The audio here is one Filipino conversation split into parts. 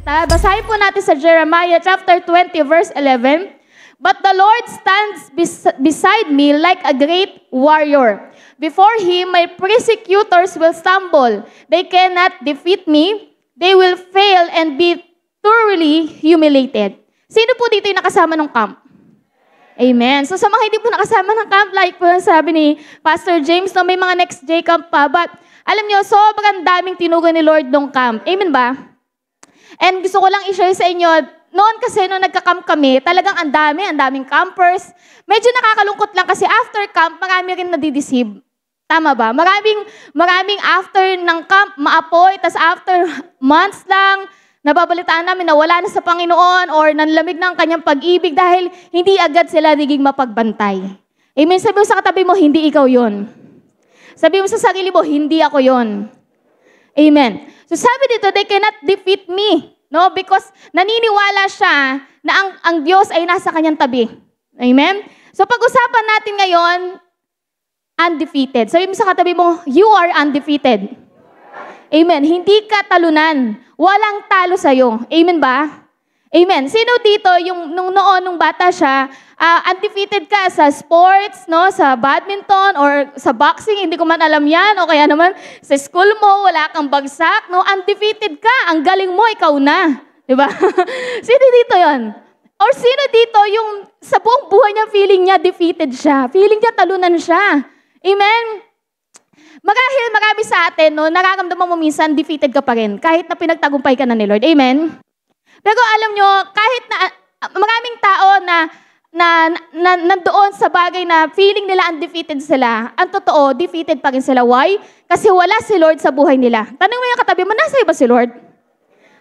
salita. Basahin po natin sa Jeremiah chapter 20 verse 11. But the Lord stands beside me like a great warrior. Before Him, my persecutors will stumble. They cannot defeat me. They will fail and be thoroughly humiliated. Sino po dito yung nakasama ng camp? Amen. So sa mga hindi po nakasama ng camp, like po sabi ni Pastor James, no, may mga next day camp pa. But alam nyo, sobrang daming tinugon ni Lord ng camp. Amen ba? And gusto ko lang i-share sa inyo, noon kasi nung nagka-camp kami, talagang ang daming campers. Medyo nakakalungkot lang kasi after camp, marami rin nadideceive. Tama ba? Maraming after ng camp, maapoy, tas after months lang, nababalitaan namin na wala na sa Panginoon or nanlamig ng kanyang pag-ibig dahil hindi agad sila naging mapagbantay. Amen. Sabi mo sa katabi mo, hindi ikaw yon. Sabi mo sa sarili mo, hindi ako yon. Amen. So sabi dito, they cannot defeat me. No? Because naniniwala siya na ang Diyos ay nasa kanyang tabi. Amen. So pag-usapan natin ngayon, undefeated. Sabi mo sa katabi mo, you are undefeated. Amen. Hindi ka talunan. Walang talo sa'yo. Amen ba? Amen. Sino dito, yung nung bata siya, undefeated ka sa sports, no, sa badminton, or sa boxing, hindi ko man alam yan, o kaya naman sa school mo, wala kang bagsak, no, undefeated ka, ang galing mo, ikaw na. Diba? Sino dito yon? Or sino dito yung sa buong buhay niya, feeling niya defeated siya, feeling niya talunan siya. Amen? Marahil marami sa atin, no, nararamdaman mo minsan, defeated ka pa rin, kahit na pinagtagumpay ka na ni Lord. Amen? Pero alam nyo, kahit na maraming tao na nandoon sa bagay na feeling nila undefeated sila, ang totoo, defeated pa rin sila. Why? Kasi wala si Lord sa buhay nila. Tanong mo yung katabi mo, nasa iyo ba si Lord?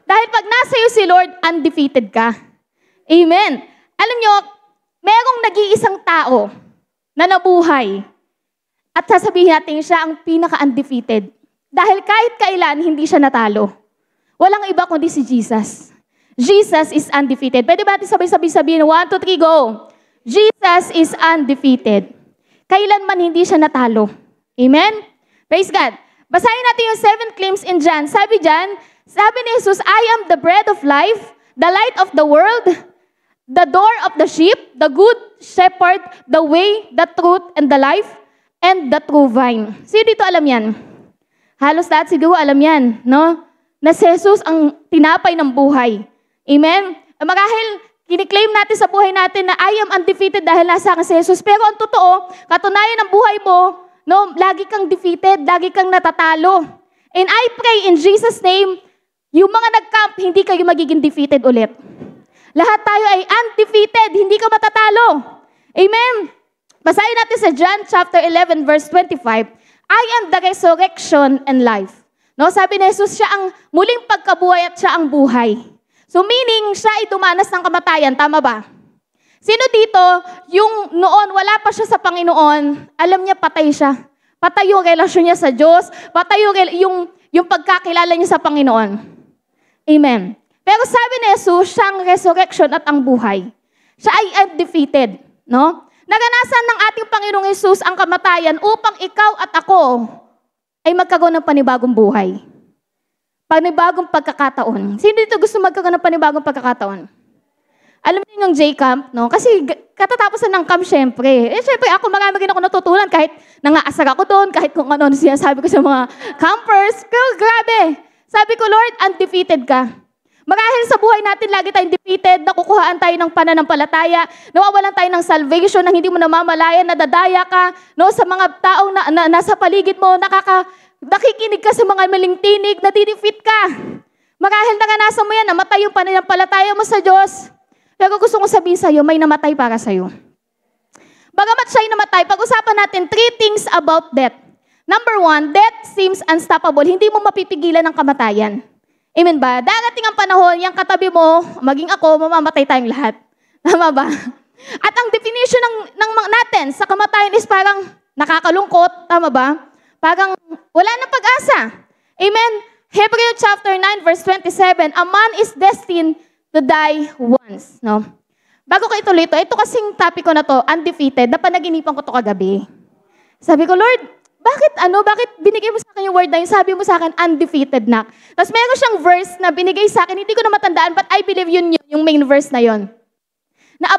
Dahil pag nasa iyo si Lord, undefeated ka. Amen? Alam nyo, merong nag-iisang tao na nabuhay. At sasabihin natin siya ang pinaka-undefeated. Dahil kahit kailan, hindi siya natalo. Walang iba kundi si Jesus. Jesus is undefeated. Pwede ba natin sabay-sabay sabihin, 1, 2, 3, go. Jesus is undefeated. Kailanman hindi siya natalo. Amen? Praise God. Basahin natin yung 7 claims in John. Sabi ni Jesus, I am the bread of life, the light of the world, the door of the sheep, the good shepherd, the way, the truth, and the life, and the true vine. Sino dito alam yan? Halos lahat siguro alam yan, no? Na si Jesus ang tinapay ng buhay. Amen? Marahil, kiniklaim natin sa buhay natin na I am undefeated dahil nasa akin si Jesus. Pero ang totoo, katunayan ng buhay mo, no, lagi kang defeated, lagi kang natatalo. And I pray in Jesus' name, yung mga nag-camp, hindi kayo magiging defeated ulit. Lahat tayo ay undefeated, hindi ka matatalo. Amen? Basahin natin sa John chapter 11 verse 25. I am the resurrection and life. No, sabi ni Jesus, siya ang muling pagkabuhay at siya ang buhay. So meaning, siya ay dumanas ng kamatayan. Tama ba? Sino dito, yung noon, wala pa siya sa Panginoon, alam niya patay siya. Patay yung relasyon niya sa Diyos, patay yung pagkakilala niya sa Panginoon. Amen. Pero sabi ni Jesus, siya ang resurrection at ang buhay. Siya ay undefeated. No? Naranasan ng ating Panginoong Jesus ang kamatayan upang ikaw at ako ay magkaroon ng panibagong buhay. Panibagong pagkakataon. Sino dito gusto magkaroon ng panibagong pagkakataon? Alam niyo yung J-Camp, no? Kasi katatapos ng camp, syempre. Syempre, ako marami rin ako natutunan kahit nangaasar ako doon, kahit kung ano sinasabi ko sa mga campers. Pero grabe. Sabi ko, Lord, undefeated ka. Marahil sa buhay natin, lagi tayong defeated, nakukuhaan tayo ng pananampalataya, nawawalan tayo ng salvation na hindi mo namamalayan, nadadaya ka, no, sa mga taong na nasa paligid mo, nakikinig ka sa mga maling tinig, nadidefeat ka. Marahil naranasan mo yan, namatay yung pananampalataya mo sa Diyos. Pero gusto kong sabihin sa'yo, may namatay para sa'yo. Bagamat siya'y namatay, pag-usapan natin 3 things about death. Number 1, death seems unstoppable. Hindi mo mapipigilan ang kamatayan. Amen ba? Darating ang panahon, yung katabi mo, maging ako, mamamatay tayong lahat. Tama ba? At ang definition ng natin sa kamatayan is parang nakakalungkot. Tama ba? Parang wala nang pag-asa. Amen? Hebrew chapter 9 verse 27, a man is destined to die once. No? Bago ko ituloy ito kasing topic ko na to, undefeated, napanaginipan ko to kagabi. Sabi ko, Lord, bakit binigay mo sa akin yung word na yun? Sabi mo sa akin, undefeated na. Tapos meron siyang verse na binigay sa akin, hindi ko na matandaan, but I believe yun yung main verse na yun. Na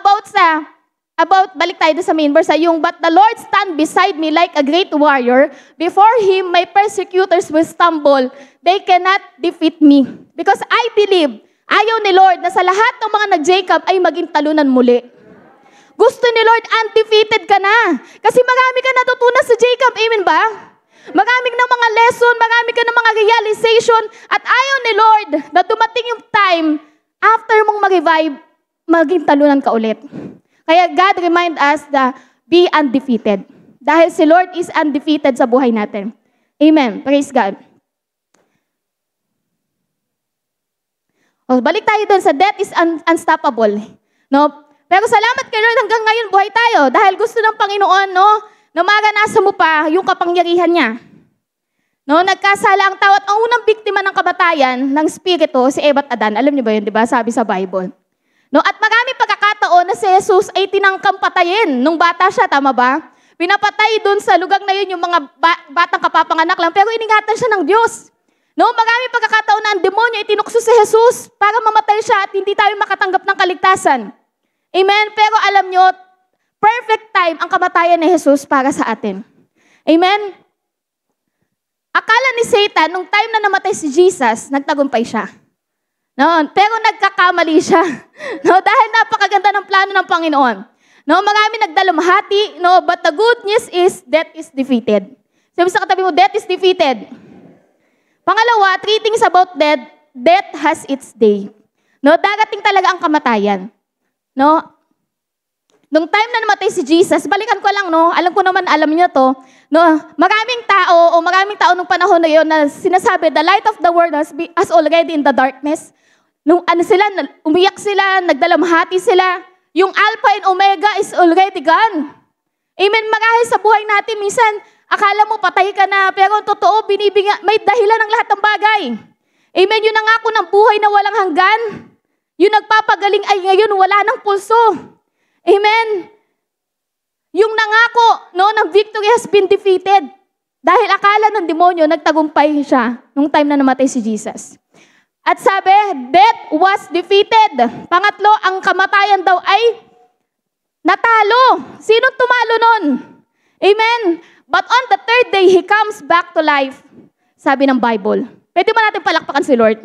balik tayo sa main verse, yung, but the Lord stand beside me like a great warrior. Before Him, my persecutors will stumble. They cannot defeat me. Because I believe, ayaw ni Lord na sa lahat ng mga nag-Jacob ay maging talunan muli. Gusto ni Lord, undefeated ka na. Kasi marami ka natutunan sa Jacob, amen ba? Marami ng mga lesson, marami ka ng mga realization, at ayaw ni Lord na dumating yung time, after mong mag-revive, maging talunan ka ulit. Kaya God remind us na be undefeated. Dahil si Lord is undefeated sa buhay natin. Amen. Praise God. Balik tayo dun sa death is unstoppable. No? Pero salamat kay Lord hanggang ngayon buhay tayo. Dahil gusto ng Panginoon, no, na maranasan mo pa yung kapangyarihan niya. No, nagkasala ang tao at ang unang biktima ng kamatayan ng spirito, si Eva at Adan. Alam niyo ba yun, di ba? Sabi sa Bible. No, at maraming pagkakataon na si Jesus ay tinangkang patayin nung bata siya, tama ba? Pinapatay doon sa lugar na yun yung mga batang kapapanganak lang, pero iningatan siya ng Diyos. No, maraming pagkakataon na ang demonyo ay tinukso si Jesus para mamatay siya at hindi tayo makatanggap ng kaligtasan. Amen? Pero alam nyo, perfect time ang kamatayan ni Jesus para sa atin. Amen? Akala ni Satan, nung time na namatay si Jesus, nagtagumpay siya. No, pero nagkakamali siya. No, dahil napakaganda ng plano ng Panginoon. No, marami nagdalamhati, no, but the good news is death is defeated. Sabi sa katabi mo, death is defeated. Pangalawa, 3 things about death. Death has its day. No, darating talaga ang kamatayan. No? Nung time na namatay si Jesus, balikan ko lang, no? Alam ko naman, alam niyo to. No? Maraming tao nung panahon na yun na sinasabi, the light of the world has already in the darkness. Nung umiyak sila, nagdalamhati sila. Yung Alpha and Omega is already gone. Amen. Marahil sa buhay natin, minsan, akala mo patay ka na, pero totoo, may dahilan ng lahat ng bagay. Amen. Yung nangako ng buhay na walang hanggan. Yung nagpapagaling ay ngayon wala ng pulso. Amen. Yung nangako, no, ng victory has been defeated. Dahil akala ng demonyo, nagtagumpay siya nung time na namatay si Jesus. At sabi, death was defeated. Pangatlo, ang kamatayan daw ay natalo. Sino tumalo nun? Amen. But on the third day, He comes back to life. Sabi ng Bible. Pwede ba natin palakpakan si Lord?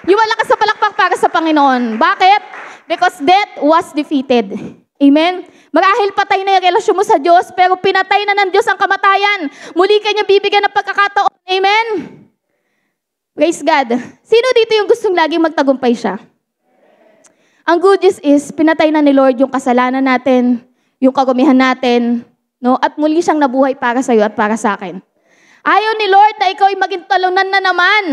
Yung malakas sa palakpak para sa Panginoon. Bakit? Because death was defeated. Amen? Marahil patay na yung relasyon mo sa Diyos, pero pinatay na ng Diyos ang kamatayan. Muli kanya bibigyan ng pagkakataon. Amen? Praise God. Sino dito yung gustong laging magtagumpay siya? Ang good news is, pinatay na ni Lord yung kasalanan natin, yung kagumihan natin, no? At muli siyang nabuhay para sa iyo at para sa akin. Ayaw ni Lord na ikaw ay maging talunan na naman.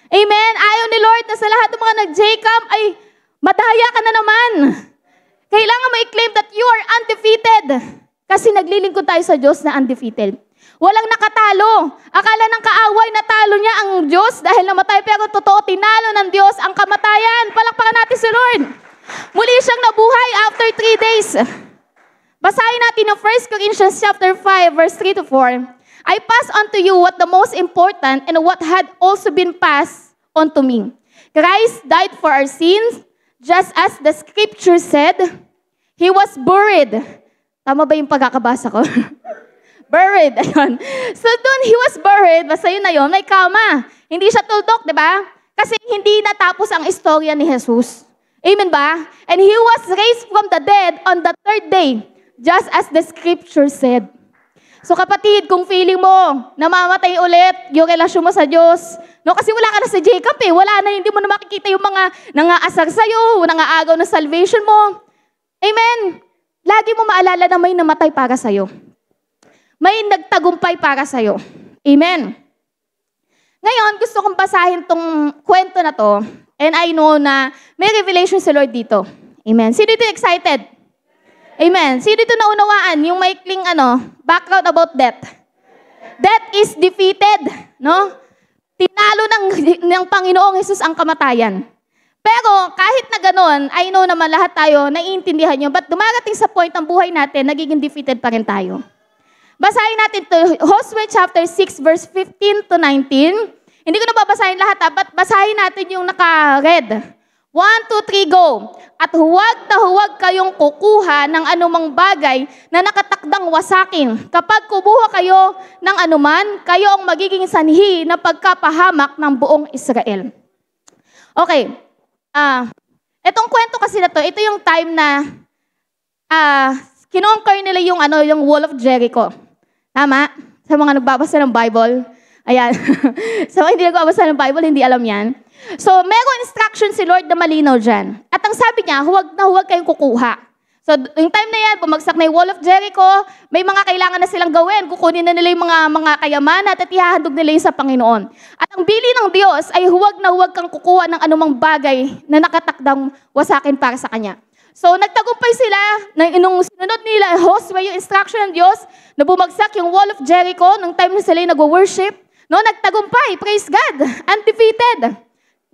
Amen? Ayaw ni Lord na sa lahat ng mga nag-Jacob ay madaya ka na naman. Kailangan mo i-claim that you are undefeated. Kasi naglilingkod tayo sa Diyos na undefeated. Walang nakatalo. Akala ng kaaway natalo niya ang Diyos dahil namatay. Pero totoo, tinalo ng Diyos ang kamatayan. Palakpakan natin si Lord. Muli siyang nabuhay after 3 days. Basahin natin yung 1 Corinthians chapter 5, verse 3 to 4. I pass on to you what the most important and what had also been passed on to me. Christ died for our sins, just as the scripture said, He was buried. Tama ba yung pagkakabasa ko? Buried. Ayun. So doon, He was buried. Basta yun na yun, may kama. Hindi siya tuldok, di ba? Kasi hindi natapos ang istorya ni Jesus. Amen ba? And He was raised from the dead on the third day, just as the scripture said. So kapatid, kung feeling mo, namamatay ulit yung relasyon mo sa Diyos, no, kasi wala ka na sa Jacob eh, wala na, hindi mo na makikita yung mga nangaasar sa'yo, nangaagaw ng salvation mo. Amen. Lagi mo maalala na may namatay para sa'yo. May nagtagumpay para sa'yo. Amen. Ngayon, gusto kong basahin tong kwento na to, and I know na may revelation si Lord dito. Amen. Sino dito excited? Amen. Sino dito naunawaan yung maikling background about death? Death is defeated, no? Tinalo ng Panginoong Jesus ang kamatayan. Pero kahit na ganoon, I know naman lahat tayo naiintindihan nyo, but dumarating sa point ng buhay natin, nagiging defeated pa rin tayo. Basahin natin to Joshua chapter 6 verse 15 to 19. Hindi ko na babasahin lahat, but basahin natin yung naka-red. 1, 2, 3, go. At huwag na huwag kayong kukuha ng anumang bagay na nakatakdang wasakin. Kapag kumuha kayo ng anuman, kayo ang magiging sanhi na pagkapahamak ng buong Israel. Okay. Itong kwento kasi na to, ito yung time na kinonquer nila yung Wall of Jericho. Tama? Sa mga nagbabasa ng Bible. Ayan. So, hindi nagbabasa ng Bible, hindi alam yan. So, meron instruction si Lord na malinaw dyan. At ang sabi niya, huwag na huwag kayong kukuha. So, yung time na yan, bumagsak na yung Wall of Jericho, may mga kailangan na silang gawin. Kukunin na nila yung mga kayamanan at ihahandog nila yung sa Panginoon. At ang bili ng Diyos ay huwag na huwag kang kukuha ng anumang bagay na nakatakdang wasakin para sa Kanya. So, nagtagumpay sila, nung sinunod nila, Joshua yung instruction ng Diyos, na bumagsak yung Wall of Jericho, nung time na sila yung nag-worship, no, nagtagumpay, praise God, undefeated.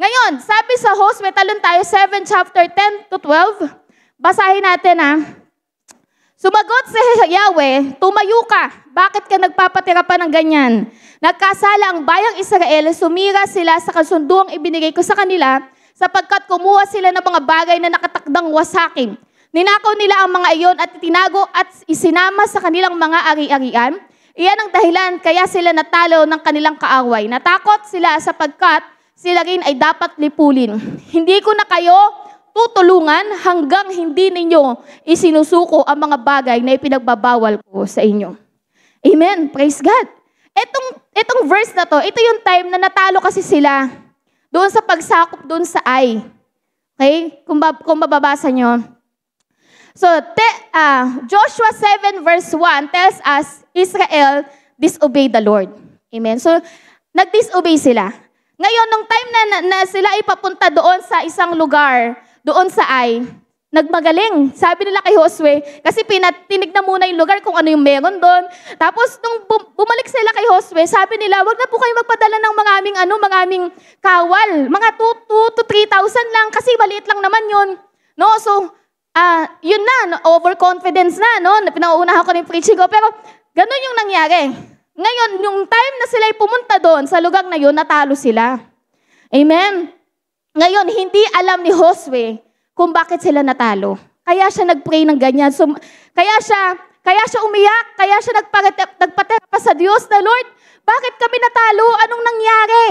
Ngayon, sabi sa Joshua, talon tayo, 7 chapter 10 to 12, basahin natin Sumagot si Yahweh, tumayo ka, bakit ka nagpapatira pa ng ganyan? Nagkasala ang bayang Israel, sumira sila sa kasunduang ibinigay ko sa kanila, sapagkat kumuha sila ng mga bagay na nakatakdang wasakin. Ninakaw nila ang mga iyon at tinago at isinama sa kanilang mga ari-arian. Iyan ang dahilan kaya sila natalo ng kanilang kaaway. Natakot sila sapagkat sila rin ay dapat lipulin. Hindi ko na kayo tutulungan hanggang hindi ninyo isinusuko ang mga bagay na ipinagbabawal ko sa inyo. Amen. Praise God. Itong verse na to, ito yung time na natalo kasi sila doon sa pagsakop doon sa Ai. Okay? Kung mababasa nyo. So, Joshua 7 verse 1 tells us, Israel disobeyed the Lord. Amen. So, nag-disobey sila. Ngayon, nung time na sila ay papunta doon sa isang lugar, doon sa Ai, nagmagaling. Sabi nila kay Josue, kasi tinignan muna yung lugar kung ano yung meron doon. Tapos, nung bumalik sila kay Josue, sabi nila, wag na po kayo magpadala ng maraming kawal. Mga 2 to 3,000 lang, kasi maliit lang naman yun. No? So, yun na, overconfidence na, no? Pinauunahan ko ng preaching ko, pero ganun yung nangyari. Ngayon, yung time na sila ay pumunta doon, sa lugar na yun, natalo sila. Amen? Ngayon, hindi alam ni Josue kung bakit sila natalo. Kaya siya nag-pray ng ganyan. So, kaya siya umiyak, kaya siya nagpatera pa sa Diyos na, Lord, bakit kami natalo? Anong nangyari?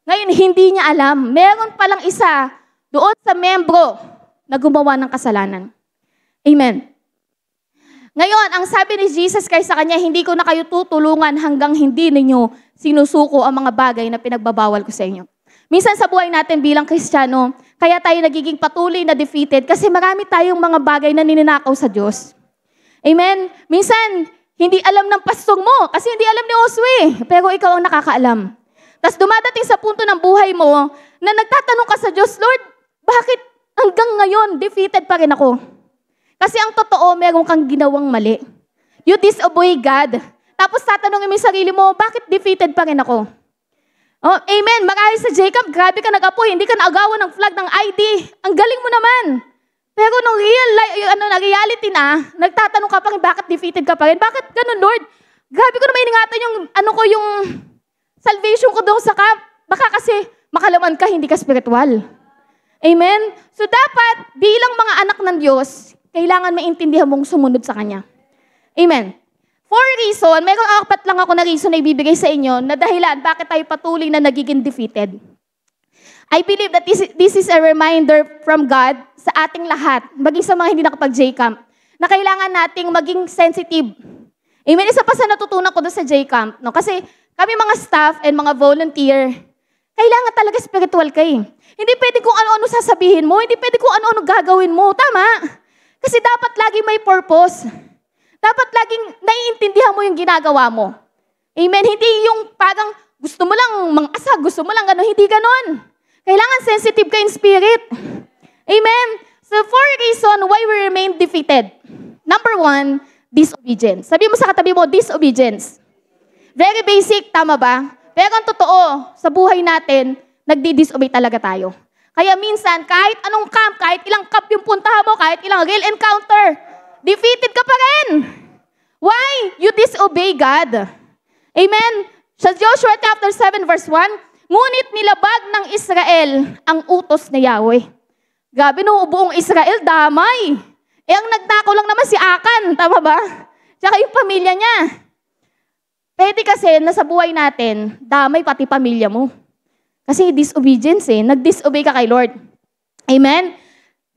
Ngayon, hindi niya alam. Meron palang isa doon sa membro na gumawa ng kasalanan. Amen. Ngayon, ang sabi ni Jesus Christ sa kanya, hindi ko na kayo tutulungan hanggang hindi ninyo sinusuko ang mga bagay na pinagbabawal ko sa inyo. Minsan sa buhay natin bilang Kristiyano, kaya tayo nagiging patuloy na defeated kasi marami tayong mga bagay na nininakaw sa Diyos. Amen? Minsan, hindi alam ng pastong mo kasi hindi alam ni Josue, pero ikaw ang nakakaalam. Tapos dumadating sa punto ng buhay mo na nagtatanong ka sa Diyos, Lord, bakit hanggang ngayon defeated pa rin ako? Kasi ang totoo, meron kang ginawang mali. You disobey God. Tapos tatanungin mo yung sarili mo, bakit defeated pa rin ako? Oh, amen. Marahil sa Jacob, grabe ka nag-apoy, hindi ka naagawan ng flag ng ID. Ang galing mo naman. Pero nung reality na, nagtatanong ka pa rin, bakit defeated ka pa rin? Bakit ganun, Lord? Grabe ko naman iningatan yung salvation ko doon sa camp. Baka kasi makalaman ka, hindi ka spiritual. Amen? So dapat, bilang mga anak ng Diyos, kailangan maintindihan mong sumunod sa Kanya. Amen. For reason, mayroong 4 lang ako na reason na ibibigay sa inyo na dahilan bakit tayo patuloy na nagiging defeated. I believe that this is a reminder from God sa ating lahat, maging sa mga hindi nakapag-J-Camp, na kailangan nating maging sensitive. Amen. Isa pa sa natutunan ko doon sa J-Camp. No? Kasi kami mga staff and mga volunteer, kailangan talaga spiritual kayo. Hindi pwede kung ano-ano sasabihin mo, hindi pwede kung ano-ano gagawin mo. Tama? Kasi dapat lagi may purpose. Dapat laging naiintindihan mo yung ginagawa mo. Amen? Hindi yung parang gusto mo lang mang-asa, gusto mo lang gano'n. Hindi gano'n. Kailangan sensitive ka in spirit. Amen? So, 4 reasons why we remain defeated. Number 1, disobedience. Sabi mo sa katabi mo, disobedience. Very basic, tama ba? Pero ang totoo, sa buhay natin, nagdi-disobey talaga tayo. Kaya minsan, kahit anong camp, kahit ilang camp yung puntahan mo, kahit ilang real encounter, defeated ka pa rin. Why you disobey God? Amen? Sa Joshua chapter 7 verse 1, ngunit nilabag ng Israel ang utos ni Yahweh. Grabe no, buong Israel damay. Ang nagnakaw lang naman si Akan, tama ba? Tsaka yung pamilya niya. Pwede kasi nasa buhay natin, damay pati pamilya mo. Kasi disobedience nag-disobey ka kay Lord. Amen?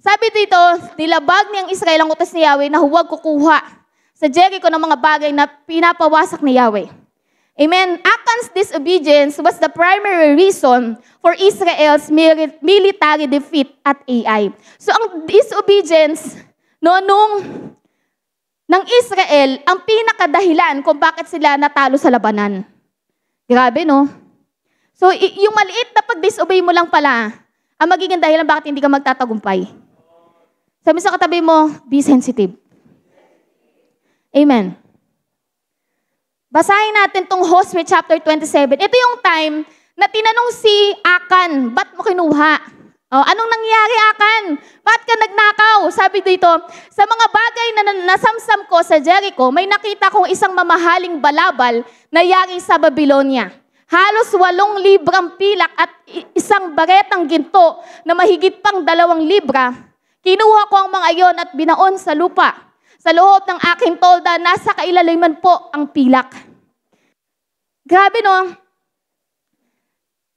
Sabi dito, nilabag niyang Israel ang utos ni Yahweh na huwag kukuha sa Jericho ng mga bagay na pinapawasak ni Yahweh. Amen? Akan's disobedience was the primary reason for Israel's military defeat at Ai. So ang disobedience ng Israel, ang pinakadahilan kung bakit sila natalo sa labanan. Grabe, no? So yung maliit na pag-disobey mo lang pala, ang magiging dahilan bakit hindi ka magtatagumpay. Sabi sa katabi mo, be sensitive. Amen. Basahin natin tong Hosea chapter 27. Ito yung time na tinanong si Akan, ba't mo kinuha? Anong nangyari, Akan? Ba't ka nagnakaw? Sabi dito, sa mga bagay na nasamsam ko sa Jericho, may nakita kong isang mamahaling balabal na yari sa Babylonia. Halos 8 librang pilak at isang baretang ginto na mahigit pang 2 libra. Kinuha ko ang mga iyon at binaon sa lupa. Sa loob ng aking tolda, nasa kailaliman po ang pilak. Grabe, no?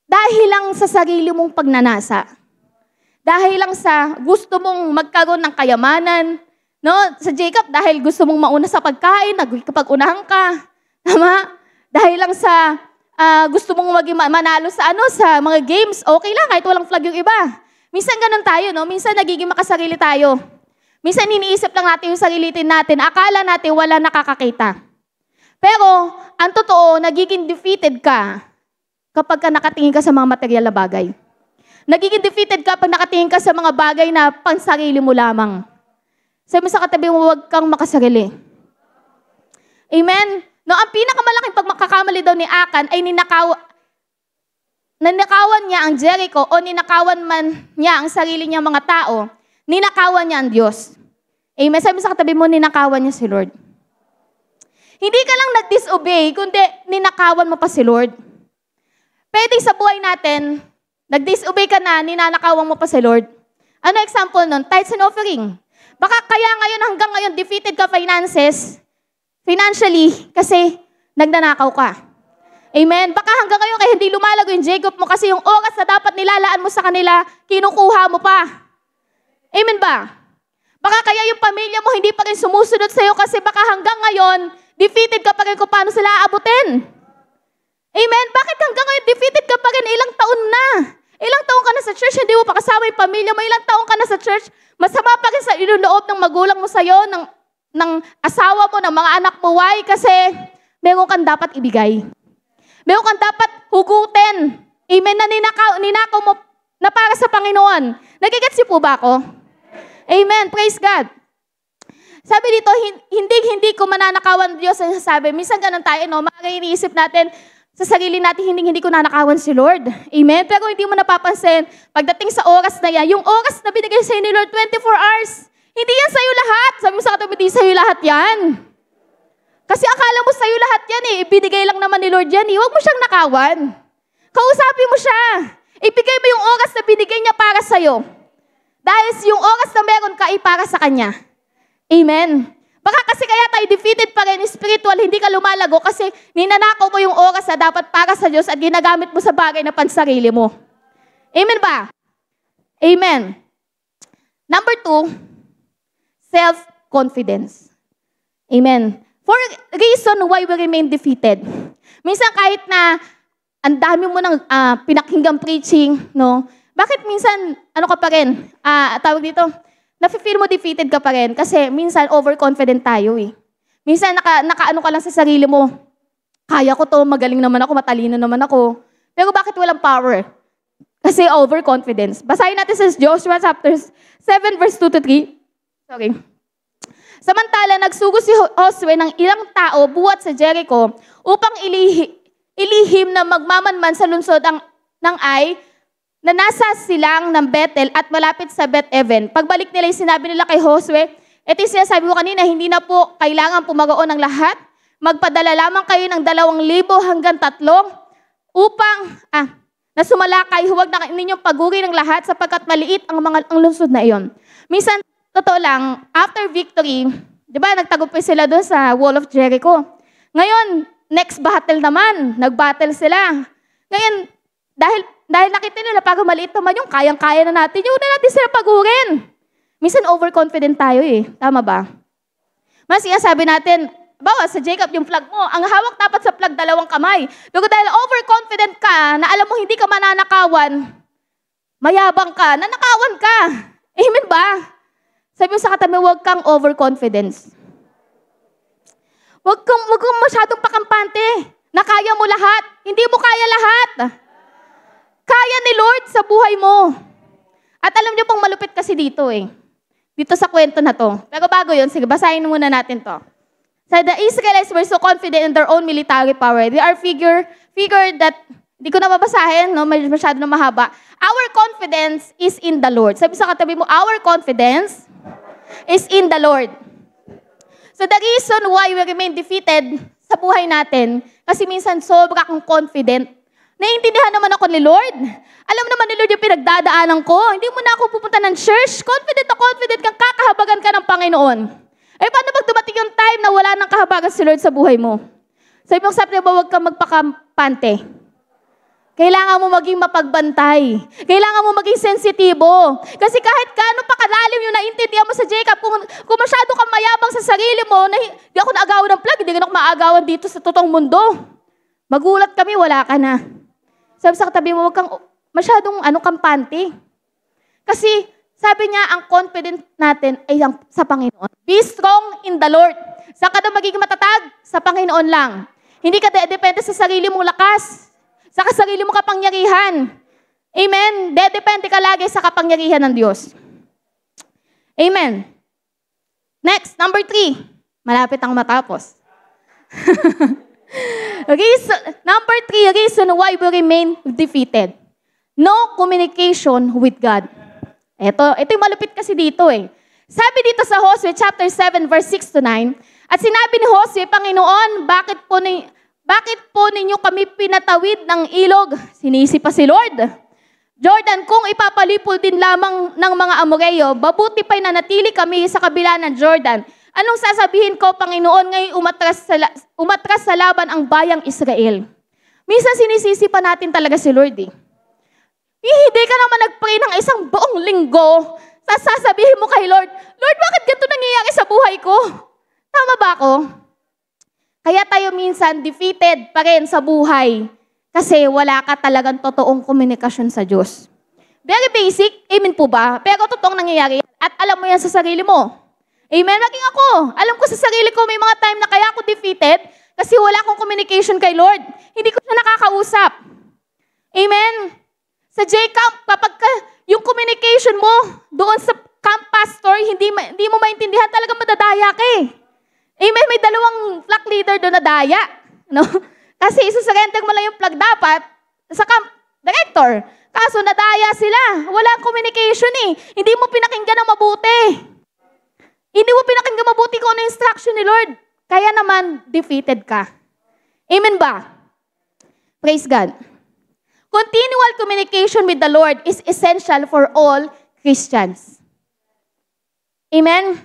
Dahil lang sa sarili mong pagnanasa. Dahil lang sa gusto mong magkaroon ng kayamanan. No? Sa Jacob, dahil gusto mong mauna sa pagkain, kapag-unahan ka. Tama? Dahil lang sa gusto mong manalo sa sa mga games, okay lang, kahit walang flag yung iba. Minsan ganun tayo, no? Minsan nagiging makasarili tayo. Minsan iniisip lang natin yung sarili natin, akala natin wala nakakakita. Pero, ang totoo, nagiging defeated ka kapag ka nakatingin ka sa mga material na bagay. Nagiging defeated ka pag nakatingin ka sa mga bagay na pansarili mo lamang. Sabi mo sa katabi mo, huwag kang makasarili. Amen? No, ang pinakamalaking pagmakakamali daw ni Akan ay ninakawan niya ang Jericho o ninakawan man niya ang sarili niyang mga tao. Ninakawan niya ang Diyos. Amen. Sabi sa katabi mo, ninakawan niya si Lord. Hindi ka lang nag-disobey, kundi ninakawan mo pa si Lord. Pwede sa buhay natin, nag-disobey ka na, ninanakawan mo pa si Lord. Ano example nun? Tithes and offering. Baka kaya ngayon, hanggang ngayon, defeated ka financially, kasi nagnanakaw ka. Amen. Baka hanggang ngayon, kaya hindi lumalago yung Jacob mo kasi yung oras na dapat nilalaan mo sa kanila, kinukuha mo pa. Amen ba? Baka kaya yung pamilya mo hindi pa rin sumusunod sa'yo kasi baka hanggang ngayon, defeated ka pa rin kung paano sila aabutin. Amen? Bakit hanggang ngayon defeated ka pa rin? Ilang taon na. Ilang taon ka na sa church, hindi mo pa kasama yung pamilya mo. Ilang taon ka na sa church, masama pa rin sa iluloob ng magulang mo sa'yo, ng asawa mo, ng mga anak mo. Why? Kasi meron kang dapat ibigay. Meron kang dapat hugutin. Amen? Na ninakaw mo na para sa Panginoon. Nagigets po ba ako? Amen. Praise God. Sabi dito, hindi ko mananakawan Diyos ang sabi. Minsan ganun tayo, no? Maaari iniisip natin sa sarili natin, hindi ko nanakawan si Lord. Amen. Pero hindi mo napapansin, pagdating sa oras na yan, yung oras na binigay sa'yo ni Lord, 24 hours, hindi yan sa'yo lahat. Sabi mo sa katabi, hindi sa'yo lahat yan. Kasi akala mo sa'yo lahat yan ibinigay lang naman ni Lord yan Huwag mo siyang nakawan. Kausapin mo siya. Ibigay mo yung oras na binigay niya para sa'yo. Dahil yung oras na meron ka ay para sa Kanya. Amen. Baka kasi kaya tayo defeated pa rin spiritual, hindi ka lumalago kasi ninanakaw mo yung oras na dapat para sa Diyos at ginagamit mo sa bagay na pansarili mo. Amen ba? Amen. Number 2, self-confidence. Amen. For reason why we remain defeated. Minsan kahit na ang dami mo ng pinakinggang preaching, no? Bakit minsan, ka pa rin? Tawag dito, nafe-feel mo defeated ka pa rin kasi minsan overconfident tayo Minsan nakaano ka lang sa sarili mo. Kaya ko to, magaling naman ako, matalino naman ako. Pero bakit walang power? Kasi overconfidence. Basahin natin sa Joshua chapter 7 verse 2 to 3. Sorry. Samantala, nagsugo si Josue ng ilang tao buwat sa Jericho upang ilihim na magmamanman sa lungsod ng Ai na nasa silang ng Bethel at malapit sa Beth-Aven. Pagbalik nila, sinabi nila kay Josue, Ito yung sinasabi ko kanina, hindi na po kailangan pumagaon ng lahat. Magpadala lamang kayo ng 2,000 hanggang 3 upang na sumalakay, huwag na ninyong paguri ng lahat sapagkat maliit ang lungsod na iyon. Minsan, totoo lang, after victory, di ba, nagtagumpay sila doon sa Wall of Jericho. Ngayon, next battle naman, nag-battle sila. Ngayon, dahil nakita nila, pag maliit naman yung kayang-kaya na natin, yung na natin sila pagurin. Minsan, overconfident tayo eh. Tama ba? Mas sabi natin, bawa sa Jacob, yung flag mo, ang hawak dapat sa flag 2 kamay. Pero dahil overconfident ka, na alam mo hindi ka mananakawan, mayabang ka, nanakawan ka. Amen ba? Sabi mo sa katabi, huwag kang overconfidence. Huwag kang masyadong pakampante na kaya mo lahat. Hindi mo kaya lahat. Kaya ni Lord sa buhay mo. At alam niyo pong malupit kasi dito eh. Dito sa kwento na to. Pero bago yun, sige, basahin muna natin to. So the Israelites were so confident in their own military power. They are figure that, hindi ko na babasahin, no? Masyado na mahaba. Our confidence is in the Lord. Sabi sa katabi mo, our confidence is in the Lord. So the reason why we remain defeated sa buhay natin, kasi minsan sobra kang confident. Naiintindihan naman ako ni Lord. Alam naman ni Lord yung pinagdadaanan ko. Hindi mo na ako pupunta ng church. Confident kang kakahabagan ka ng Panginoon. Eh, paano pag dumating yung time na wala nang kahabagan si Lord sa buhay mo? Sabi mo, huwag kang magpakampante. Kailangan mo maging mapagbantay. Kailangan mo maging sensitibo. Kasi kahit gaano pa kalalim yung naintindihan mo sa Jacob, kung masyado kang mayabang sa sarili mo, hindi ako naagawan ng plug, hindi ka na maagawan dito sa totoong mundo. Magulat kami, wala ka na. Sabi sa katabi mo, huwag kang masyadong kampante. Kasi, sabi niya, ang confident natin ay sa Panginoon. Be strong in the Lord. Saan ka na magiging matatag? Sa Panginoon lang. Hindi ka depende sa sarili mong lakas. Sa sarili mong kapangyarihan. Amen? Depende ka lagi sa kapangyarihan ng Diyos. Amen. Next, number 3. Malapit ang matapos. Number 3, reason why we remain defeated. No communication with God. Ito yung malupit kasi dito eh. Sabi dito sa Hosea chapter 7 verse 6 to 9, at sinabi ni Hosea, Panginoon, bakit po ninyo kami pinatawid ng ilog? Sinisi pa si Lord. Jordan, kung ipapalipol din lamang ng mga Amoreyo, babuti pa'y nanatili kami sa kabila ng Jordan. Anong sasabihin ko, Panginoon, ngayon umatras sa laban ang bayang Israel? Minsan sinisisi pa natin talaga si Lord eh. Hindi ka naman nag-pray ng isang buong linggo. Sasabihin mo kay Lord, Lord, bakit ganito nangyayari sa buhay ko? Tama ba ako? Kaya tayo minsan defeated pa rin sa buhay kasi wala ka talagang totoong komunikasyon sa Diyos. Very basic, amen po ba? Pero totoong nangyayari at alam mo yan sa sarili mo. Amen? Maging ako. Alam ko sa sarili ko may mga time na kaya ako defeated kasi wala akong communication kay Lord. Hindi ko siya nakakausap. Amen? Sa J-Camp, kapag yung communication mo doon sa camp pastor, hindi mo maintindihan, talagang madadaya ka eh. Amen? May 2 flock leader doon na daya. No? Kasi isusurrender mo lang yung flag dapat sa camp director. Kaso nadaya sila. Walang communication eh. Hindi mo pinakinggan ng mabuti. Hindi mo pinakinggan mabuti kung ano instruction ni Lord. Kaya naman, defeated ka. Amen ba? Praise God. Continual communication with the Lord is essential for all Christians. Amen?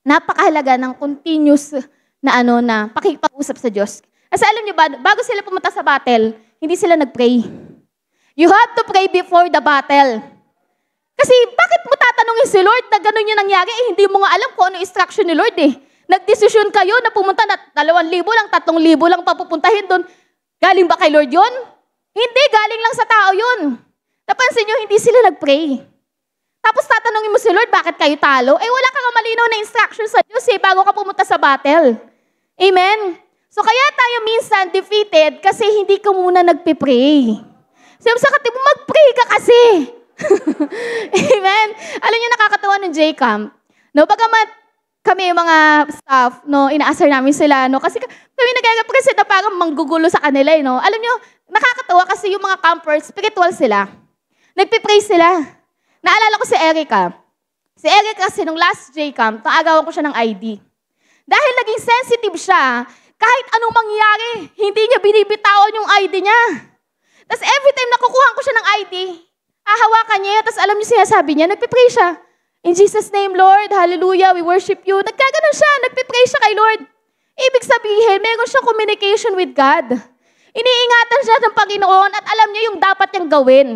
Napakahalaga ng continuous na pakikipag-usap sa Diyos. Kasi alam niyo ba, bago sila pumunta sa battle, hindi sila nag-pray. You have to pray before the battle. Kasi bakit mo tatanungin si Lord na gano'n yung nangyari? Hindi mo nga alam kung ano instruction ni Lord eh. Nagdesisyon kayo na pumunta na 2,000 lang, 3,000 lang papupuntahin doon. Galing ba kay Lord yun? Hindi, galing lang sa tao yun. Napansin nyo, hindi sila nag-pray. Tapos tatanungin mo si Lord, bakit kayo talo? Eh wala kang malinaw na instruction sa Diyos eh, bago ka pumunta sa battle. Amen? So kaya tayo minsan defeated kasi hindi ka muna nagpe-pray. Sabi sa katibo, mag-pray ka kasi. Amen? Alam niyo, nakakatawa ng J-Camp. No, bagamat kami mga staff, no, ina-assert namin sila, no, kasi kami nag-represent na parang manggugulo sa kanila, no. Alam niyo, nakakatawa kasi yung mga campers, spiritual sila. Nagpe-pray sila. Naalala ko si Erica. Si Eric kasi nung last J-Camp, taagawan ko siya ng ID. Dahil naging sensitive siya, kahit anong mangyari, hindi niya binibitawan yung ID niya. Tapos every time nakukuha ko siya ng ID, hahawakan niya yun, tapos alam niyo sinasabi niya, nagpipray siya. In Jesus' name, Lord, hallelujah, we worship you. Nagkaganon siya, nagpipray siya kay Lord. Ibig sabihin, meron siyang communication with God. Iniingatan siya ng Panginoon at alam niya yung dapat niyang gawin.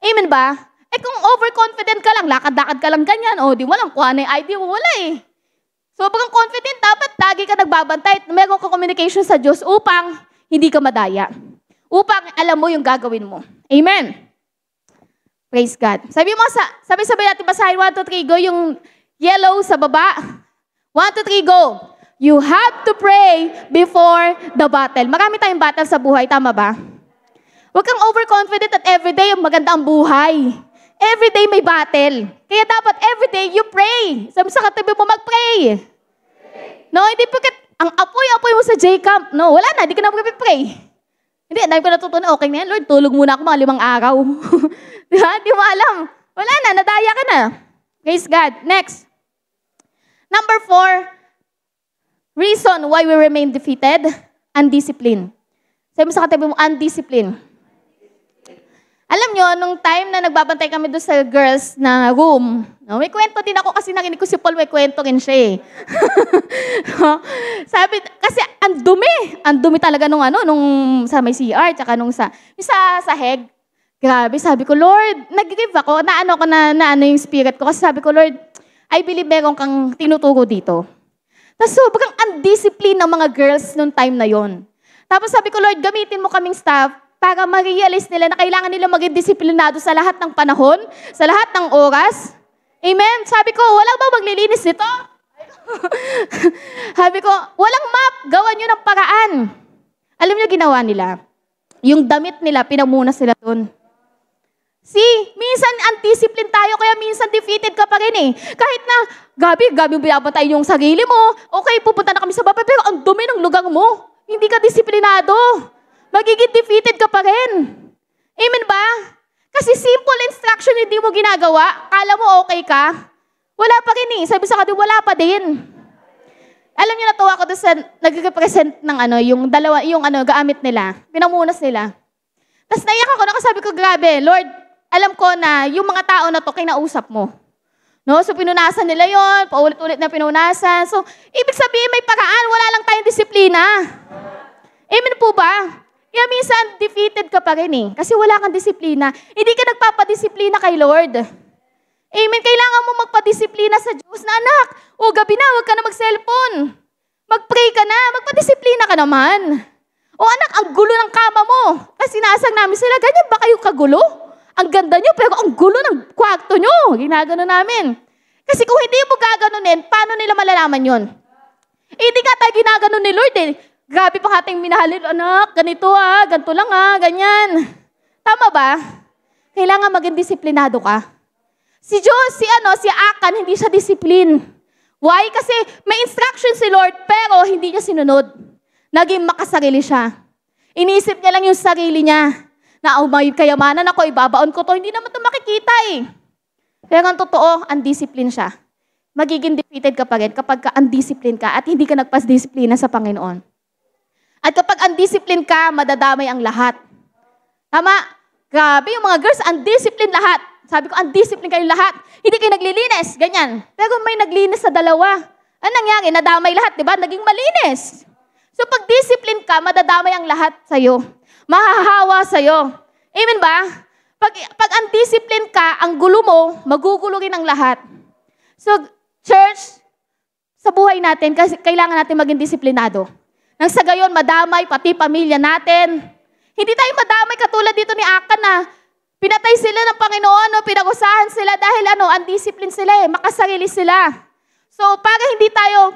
Amen ba? Kung overconfident ka lang, lakad-lakad ka lang ganyan, di mo lang kuha na yung ID mo, wala eh. Sobrang confident, dapat lagi ka nagbabantay at meron ka communication sa Diyos upang hindi ka madaya. Upang alam mo yung gagawin mo. Amen. Praise God. Sabi-sabay natin basahin, 1, 2, 3, go, yung yellow sa baba. 1, 2, 3, go. You have to pray before the battle. Marami tayong battle sa buhay, tama ba? Huwag kang overconfident at everyday maganda ang buhay. Everyday may battle. Kaya dapat everyday you pray. Sabi sa katabi mo, mag-pray. No, hindi porket ang apoy-apoy mo sa J-Camp. No, wala na, hindi ka na mag-pray. Hindi, dahil ko natutunan, okay na yan, Lord, tulog muna ako mga 5 araw. Diba? Di mo alam. Wala na, nadaya ka na. Praise God. Next. Number 4, reason why we remain defeated, undisciplined. Sabi mo sa katabi mo, undisciplined. Alam nyo, nung time na nagbabantay kami doon sa girls na room, may kwento din ako kasi narinig ko si Paul, may kwento rin siya eh. Sabi, kasi ang dumi talaga nung sa may CR, tsaka nung sa heg. Grabe, sabi ko, Lord, nag-give ako, na yung spirit ko, kasi sabi ko, Lord, I believe meron kang tinuturo dito. Tapos sobrang undisciplined ng mga girls nung time na yon. Tapos sabi ko, Lord, gamitin mo kaming staff, para ma-realize nila na kailangan nila maging disiplinado sa lahat ng panahon, sa lahat ng oras. Amen? Sabi ko, walang ba maglilinis nito? Sabi ko, walang map, gawan nyo ng paraan. Alam nyo ginawa nila? Yung damit nila, pinamuna sila doon. Minsan undisciplined tayo, kaya minsan defeated ka pa rin eh. Kahit na, gabi binabantay yung sarili mo, okay, pupunta na kami sa baba, pero ang dumi ng lugar mo. Hindi ka disiplinado. Magiging defeated ka pa rin. Amen ba? Kasi simple instruction hindi mo ginagawa, kala mo okay ka, wala pa rin eh. Sabi sa kanila, wala pa din. Alam niyo, natuwa ko doon sa nag-represent ng yung dalawa, yung gamit nila, pinamunas nila. Tapos naiyak ako, nakasabi ko, grabe, Lord, alam ko na yung mga tao na to, kinausap mo. No? So pinunasan nila yon, paulit-ulit na pinunasan. So, ibig sabihin may paraan, wala lang tayong disiplina. Amen po ba? Kaya minsan, defeated ka pa rin eh. Kasi wala kang disiplina. Hindi ka nagpapadisiplina kay Lord. Amen. Kailangan mo magpadisiplina sa Diyos na, anak, gabi na, huwag ka na mag-cellphone. Mag-pray ka na, magpadisiplina ka naman. Anak, ang gulo ng kama mo. Kasi sinasang namin sila, ganyan ba kayo kagulo? Ang ganda nyo, pero ang gulo ng kwarto nyo. Ginagano namin. Kasi kung hindi mo gaganunin, paano nila malalaman yon? Hindi nga tayo ginagano ni Lord eh. Grabe pang ating minahalin, anak, ganito ganito lang ganyan. Tama ba? Kailangan maging disiplinado ka. Si Akan, hindi siya discipline. Why? Kasi may instruction si Lord, pero hindi niya sinunod. Naging makasarili siya. Iniisip niya lang yung sarili niya, na may kayamanan ako, ibabaon ko to, hindi naman ito makikita eh. Pero ang totoo, undiscipline siya. Magiging defeated ka pa rin kapag undiscipline ka at hindi ka nagpas-disiplina sa Panginoon. At kapag undisciplined ka, madadamay ang lahat. Tama? Grabe, yung mga girls, undisciplined lahat. Sabi ko, undisciplined kayo lahat. Hindi kayo naglilinis, ganyan. Pero may naglinis sa dalawa. Ano nangyari? Nadamay lahat, di ba? Naging malinis. So pag disciplined ka, madadamay ang lahat sa'yo. Mahahawa sa'yo. Amen ba? Pag undisciplined ka, ang gulo mo, magugulo rin ang lahat. So, church, sa buhay natin, kasi kailangan natin maging disiplinado. Nang sa gayon, madamay, pati pamilya natin. Hindi tayo madamay katulad dito ni Akan na pinatay sila ng Panginoon, pinagusahan sila dahil undisciplined sila makasarili sila. So, para hindi tayo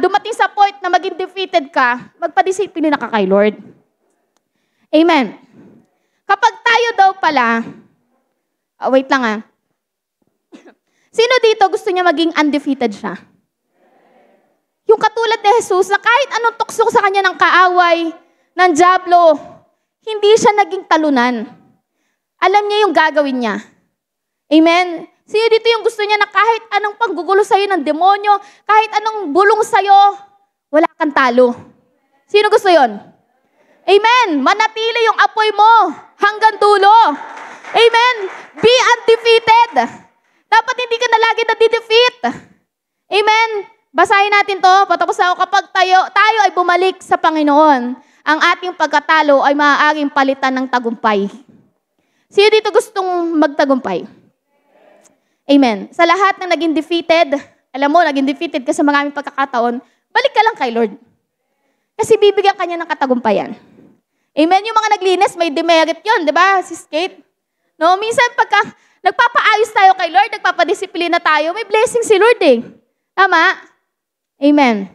dumating sa point na maging defeated ka, magpadisiplina ka kay Lord. Amen. Kapag tayo daw pala, wait lang sino dito gusto niya maging undefeated siya? Yung katulad ni Jesus na kahit anong tukso sa kanya ng kaaway, ng dyablo, hindi siya naging talunan. Alam niya yung gagawin niya. Amen? Sino dito yung gusto niya na kahit anong panggugulo sa'yo ng demonyo, kahit anong bulong sa'yo, wala kang talo? Sino gusto yon? Amen. Manatili yung apoy mo hanggang dulo. Amen. Be undefeated. Dapat hindi ka na lagi na-defeat. Amen. Basahin natin to. Patapos na ako. Kapag tayo ay bumalik sa Panginoon, ang ating pagkatalo ay maaaring palitan ng tagumpay. Sino dito gustong magtagumpay? Amen. Sa lahat ng naging defeated, alam mo, naging defeated ka sa maraming pagkakataon, balik ka lang kay Lord. Kasi bibigyan ka niya ng katagumpayan. Amen. Yung mga naglinis, may demerit yun, di ba, Sis Kate? No, minsan pagka nagpapaayos tayo kay Lord, nagpapadisiplina tayo, may blessing si Lord eh. Tama? Amen.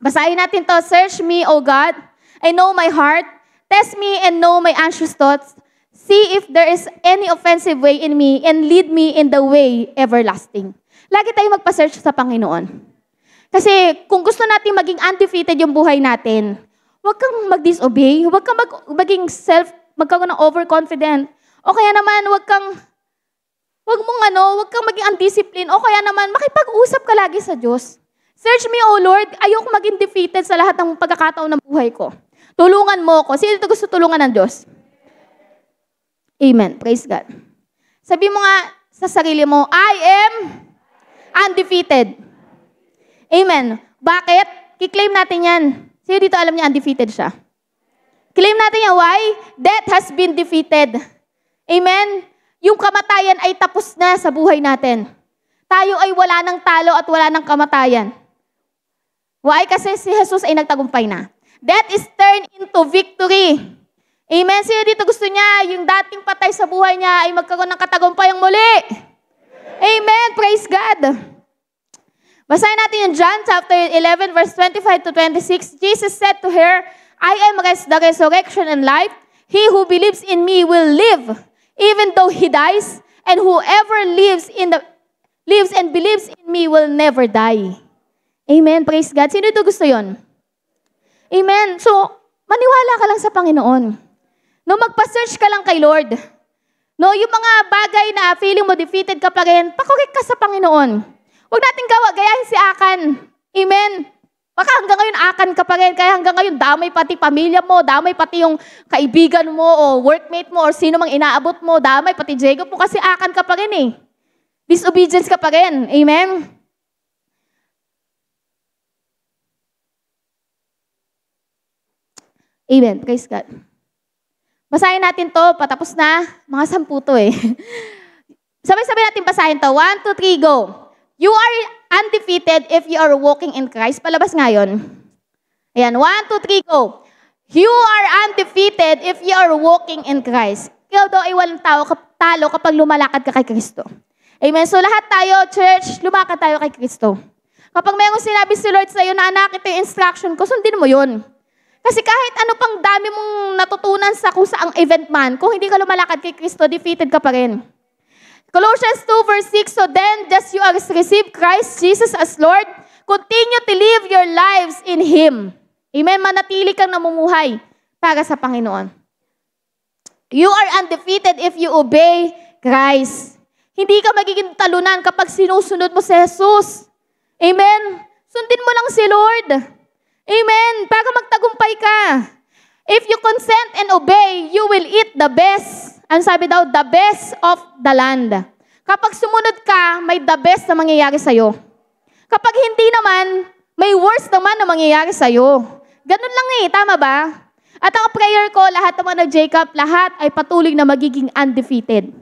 Basahin natin to. Search me, O God. I know my heart. Test me and know my anxious thoughts. See if there is any offensive way in me and lead me in the way everlasting. Lagi tayo magpa-search sa Panginoon. Kasi kung gusto natin maging undefeated yung buhay natin, huwag kang mag-disobey, huwag kang magkaroon ng overconfident. O kaya naman, huwag kang maging undisciplined. O kaya naman, makipag-usap ka lagi sa Diyos. Search me, O Lord, ayoko maging defeated sa lahat ng pagkakataon ng buhay ko. Tulungan mo ko. Sino ito gusto tulungan ng Diyos? Amen. Praise God. Sabi mo nga sa sarili mo, I am undefeated. Amen. Bakit? Kiklaim natin yan. Sino dito alam niya undefeated siya? Claim natin yan. Why? Death has been defeated. Amen? Yung kamatayan ay tapos na sa buhay natin. Tayo ay wala ng talo at wala ng kamatayan. Why? Kasi si Jesus ay nagtagumpay na. Death is turned into victory. Amen? Sino dito gusto niya, yung dating patay sa buhay niya ay magkaroon ng katagumpayang muli? Amen? Praise God. Basahin natin yung John chapter 11 verse 25 to 26. Jesus said to her, I am the resurrection and life. He who believes in me will live, even though he dies, and whoever lives and believes in me will never die. Amen. Praise God. Sino ito gusto yon? Amen. So, maniwala ka lang sa Panginoon. No, magpa-search ka lang kay Lord. No, yung mga bagay na feeling mo defeated ka pa rin, pakorek ka sa Panginoon. Huwag natin gayahin si Akan. Amen. Baka hanggang ngayon Akan ka pa rin, kaya hanggang ngayon damay pati pamilya mo, damay pati yung kaibigan mo o workmate mo o sino mang inaabot mo, damay pati Jacob mo kasi Akan ka pa rin eh. Disobedience ka pa rin. Amen? Amen. Praise God. Basahin natin to, patapos na, mga 10 to eh. Sabay-sabay natin basahin to. 1, 2, 3, go. You are undefeated if you are walking in Christ. Palabas ngayon. Ayan, 1, 2, 3, go. You are undefeated if you are walking in Christ. Ikaw daw ay walang talo kapag lumalakad ka kay Kristo. Amen. So lahat tayo, church, lumakad tayo kay Kristo. Kapag mayroong sinabi si Lord sa iyo na anak, ito yung instruction ko, sundin mo yun. Kasi kahit ano pang dami mong natutunan sa kung saang event man, kung hindi ka lumalakad kay Kristo, defeated ka pa rin. Colossians 2 verse 6, so then, just you have received Christ Jesus as Lord, continue to live your lives in Him. Amen? Manatili kang namumuhay para sa Panginoon. You are undefeated if you obey Christ. Hindi ka magiging talunan kapag sinusunod mo si Jesus. Amen? Sundin mo lang si Lord. Amen? Para magtagumpay ka. If you consent and obey, you will eat the best. Ano sabi daw? The best of the land. Kapag sumunod ka, may the best na mangyayari sa'yo. Kapag hindi naman, may worst naman na mangyayari sa'yo. Ganun lang eh, tama ba? At ang prayer ko, lahat ng mga nag-Jacob, lahat ay patuloy na magiging undefeated.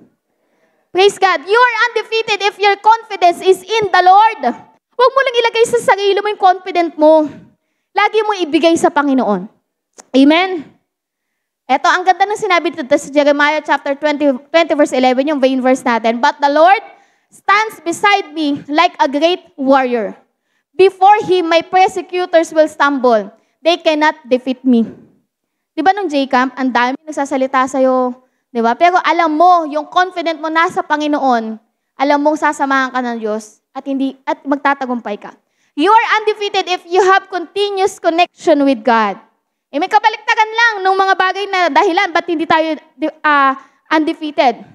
Praise God. You are undefeated if your confidence is in the Lord. Huwag mo lang ilagay sa sarili mo yung confident mo. Lagi mo ibigay sa Panginoon. Amen? Ito, ang ganda ng sinabi dito sa Jeremiah chapter 20 verse 11, yung vain verse natin. But the Lord stands beside me like a great warrior. Before Him, my persecutors will stumble. They cannot defeat me. Di ba nung Jacob, ang dami nagsasalita sa'yo, di ba? Pero alam mo, yung confident mo nasa Panginoon, alam mong sasamahan ka ng Diyos at magtatagumpay ka. You are undefeated if you have continuous connection with God. May kabaliktaran lang ng mga bagay na dahilan ba't hindi tayo undefeated.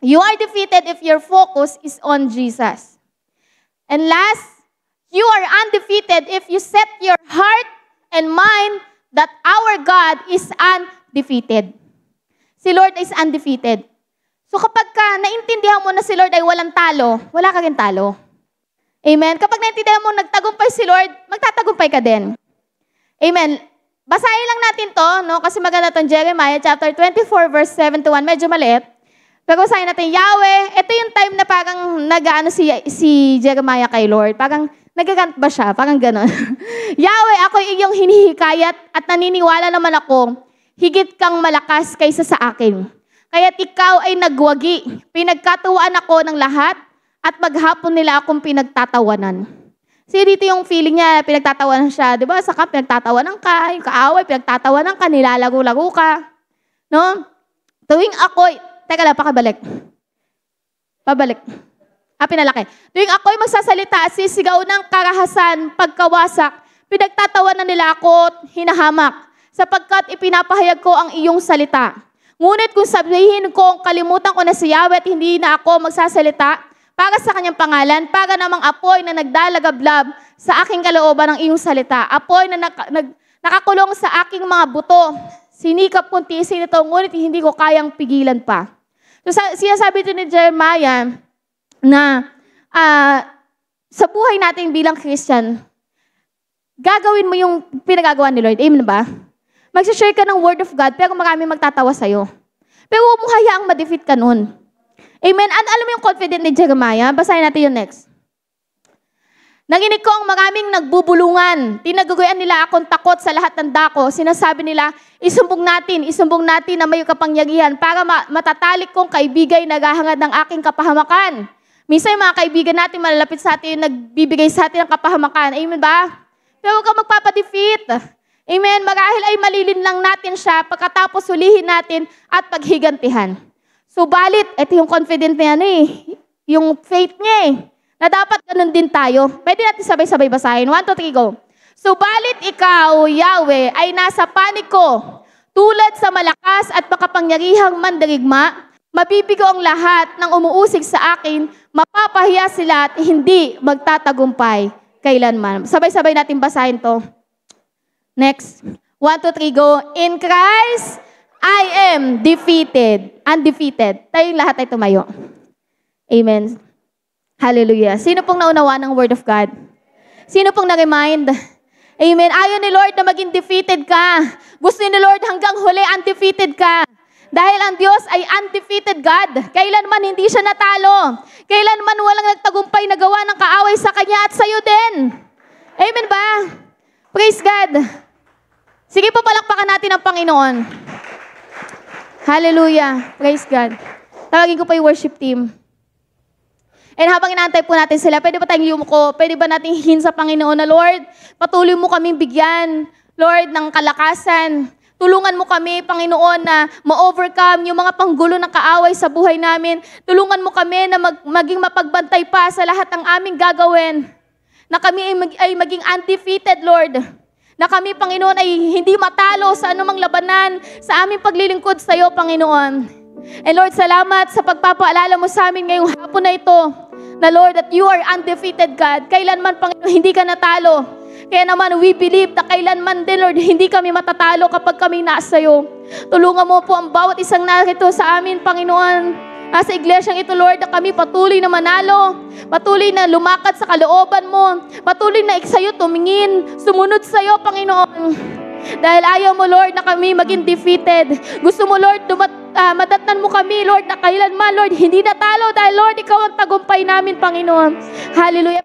You are defeated if your focus is on Jesus. And last, you are undefeated if you set your heart and mind that our God is undefeated. Si Lord is undefeated. So kapag naintindihan mo na si Lord ay walang talo, wala ka rin talo. Amen? Kapag naintindihan mo nagtagumpay si Lord, magtatagumpay ka din. Amen? Basahin lang natin to, no? Kasi maganda itong Jeremiah chapter 24 verse 7 to 1. Medyo maliit. Pero basahin natin, Yahweh, ito yung time na parang nag-ano si Jeremiah kay Lord. Parang nag-rant ba siya? Parang gano'n. Yahweh, ako iyong hinihikayat at naniniwala naman ako, higit kang malakas kaysa sa akin. Kaya't ikaw ay nagwagi. Pinagkatuwaan ako ng lahat at maghapon nila akong pinagtatawanan. So dito yung feeling niya, pinagtatawanan siya. Di ba? Sa camp, pinagtatawanan ka. Yung kaaway, pinagtatawanan ka. Nilalago-lago ka. No? Tuwing ako'y, teka lang, pakabalik. Pabalik. Pinalaki. Tuwing ako'y magsasalita at sisigaw ng karahasan, pagkawasak, pinagtatawanan nila ako at hinahamak, sapagkat ipinapahayag ko ang iyong salita. Ngunit kung sabihin ko, kalimutan ko na si Yahweh at hindi na ako magsasalita para sa kanyang pangalan, para namang apoy na nagdalagablab sa aking kalooban ng iyong salita. Apoy na nakakulong sa aking mga buto. Sinikap kong tiisin ito, ngunit hindi ko kayang pigilan pa. So sinasabi ito ni Jeremiah na sa buhay natin bilang Christian, gagawin mo yung pinagagawa ni Lord. Amen ba? Mag-share ka ng Word of God, pero marami magtatawa sa'yo. Pero huwag mong hayaang ma-defeat ka nun. Amen? Alam mo yung confident ni Jeremiah? Basahin natin yung next. Nanginig ko ang maraming nagbubulungan. Tinaguguyan nila akong takot sa lahat ng dako. Sinasabi nila, isumbong natin na may kapangyarihan para matatalik kong kaibigay naghahangad ng aking kapahamakan. Minsan yung mga kaibigan natin malalapit sa atin yung nagbibigay sa atin ng kapahamakan. Amen ba? Pero huwag kang magpapadefeat. Amen? Marahil ay malilin lang natin siya pagkatapos hulihin natin at paghigantihan. Subalit, ito yung confident niya yung faith niya na dapat ganun din tayo. Pwede natin sabay-sabay basahin. 1, 2, 3, go. Subalit ikaw, Yahweh, ay nasa panig ko. Tulad sa malakas at makapangyarihang mandirigma, mabibigo ang lahat ng umuusig sa akin, mapapahiya sila at hindi magtatagumpay kailanman. Sabay-sabay natin basahin to. Next. 1, 2, 3, go. In Christ, I am defeated. Undefeated. Tayong lahat ay tumayo. Amen. Hallelujah. Sino pong naunawa ng Word of God? Sino pong na-remind? Amen. Ayaw ni Lord na maging defeated ka. Gusto ni Lord hanggang huli undefeated ka. Dahil ang Diyos ay undefeated God. Kailanman hindi siya natalo. Kailanman walang nagtagumpay na gawa ng kaaway sa Kanya at sa iyo din. Amen ba? Praise God. Sige po, palakpakan natin ang Panginoon. Hallelujah. Praise God. Tawagin ko pa yung worship team. And habang inaantay po natin sila, pwede ba tayong yumuko? Pwede ba natin hihin sa Panginoon na, Lord, patuloy mo kaming bigyan, Lord, ng kalakasan. Tulungan mo kami, Panginoon, na ma-overcome yung mga panggulo ng kaaway sa buhay namin. Tulungan mo kami na maging mapagbantay pa sa lahat ng aming gagawin. Na kami ay maging undefeated, Lord. Na kami, Panginoon, ay hindi matalo sa anumang labanan sa aming paglilingkod sa iyo, Panginoon. And Lord, salamat sa pagpapaalala mo sa amin ngayong hapon na ito. Na Lord, that you are undefeated God. Kailanman, Panginoon, hindi ka natalo. Kaya naman, we believe na kailanman din, Lord, hindi kami matatalo kapag kami nasa iyo. Tulungan mo po ang bawat isang narito sa amin, Panginoon. Sa iglesyang ito, Lord, na kami patuloy na manalo, patuloy na lumakad sa kalooban mo, patuloy na sa'yo tumingin, sumunod sa'yo, Panginoon. Dahil ayaw mo, Lord, na kami maging defeated. Gusto mo, Lord, madatnan mo kami, Lord, na kailanman, Lord, hindi natalo dahil, Lord, ikaw ang tagumpay namin, Panginoon. Hallelujah.